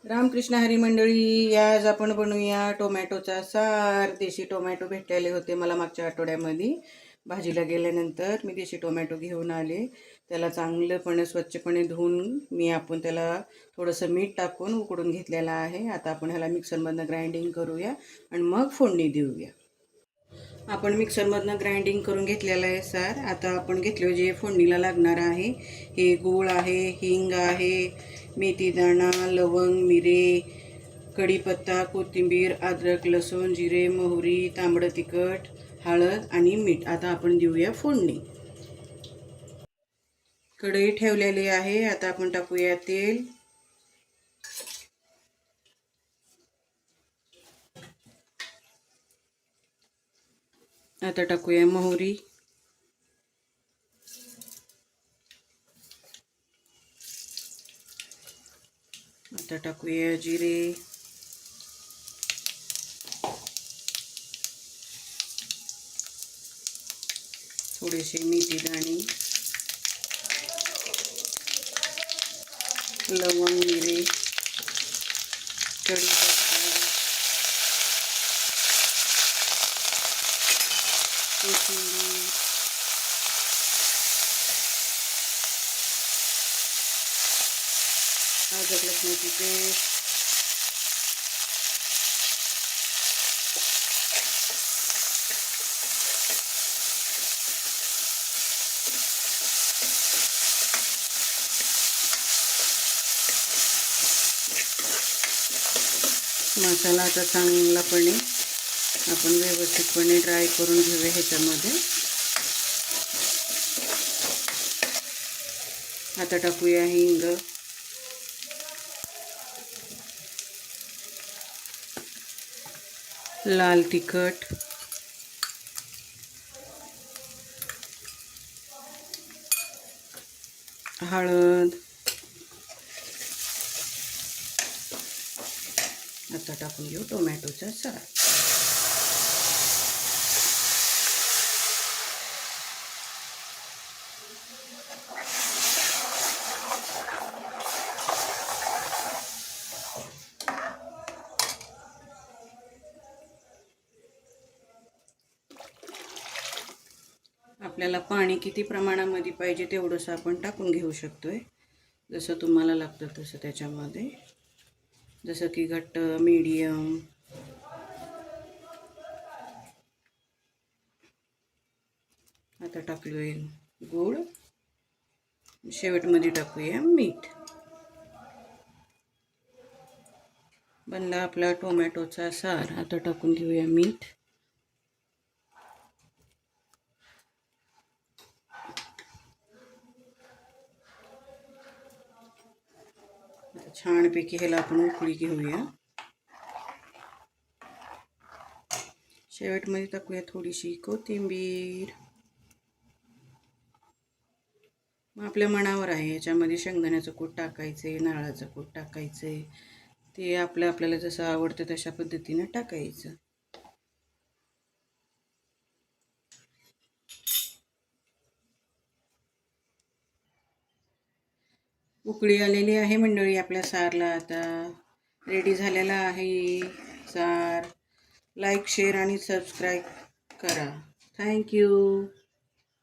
रामकृष्ण हरी मंडळी, आज आपण बनवूया टोमॅटोचा सार. देशी टोमॅटो भेटलेले होते मला मागच्या आठवड्यामध्ये. भाजीला गेल्यानंतर मी देशी टोमॅटो घेऊन आले. त्याला चांगलंपणे स्वच्छपणे धुवून आपण त्याला थोडंसं मीठ टाकून उकडून घेतलेला आहे. आता आपण ह्याला मिक्सरमधनं ग्राइंडिंग करूया आणि मग फोडणी देऊया. आपण मिक्सरमधनं ग्राइंडिंग करून घेतलेलं आहे सार. आता आपण घेतलं जे फोडणीला लागणार आहे, हे गूळ आहे, हिंग आहे, मेथीदाणा, लवंग, मिरे, कढीपत्ता, कोथिंबीर, अद्रक, लसूण, जिरे, मोहरी, तांबडं तिखट, हळद आणि मीठ. आता आपण देऊया फोडणी. कढई ठेवलेली आहे. आता आपण टाकूया तेल. आता टाकूया मोहरी. आता टाकूया जिरे. थोडेसे मेथी दाणे, लवंग, मिरे, कढीपत्ता, कोथिंबीर, अद्रक लसणाची पेस्ट, मसाला आता चांगलापणे आपण व्यवस्थितपणे ड्राय करून घेऊया ह्याच्यामध्ये. आता टाकूया हिंग, लाल तिखट, हळद. आता टाकून घेऊ टोमॅटोचा सार. आपल्याला पाणी किती प्रमाणामध्ये पाहिजे तेवढंसं आपण टाकून घेऊ शकतोय, जसं तुम्हाला लागतं तसं त्याच्यामध्ये. जसं की घट्ट, मीडियम. आता टाकलोय गूळ. शेवटमध्ये टाकूया मीठ. बनला आपला टोमॅटोचा सार. आता टाकून घेऊया मीठ. छानपैकी ह्याला आपण उकळी घेऊया. शेवटमध्ये टाकूया थोडीशी कोथिंबीर. मग आपल्या मनावर आहे, ह्याच्यामध्ये शेंगदाण्याचं कूट टाकायचे, नारळाचं कूट टाकायचे, ते आपल्याला जसं आवडतं तशा पद्धतीनं टाकायचं. उकळी आलेली आहे मंडळी आपल्या सारला. आता रेडी झालेला आहे सार. लाईक, शेअर आणि सबस्क्राईब करा. थँक्यू.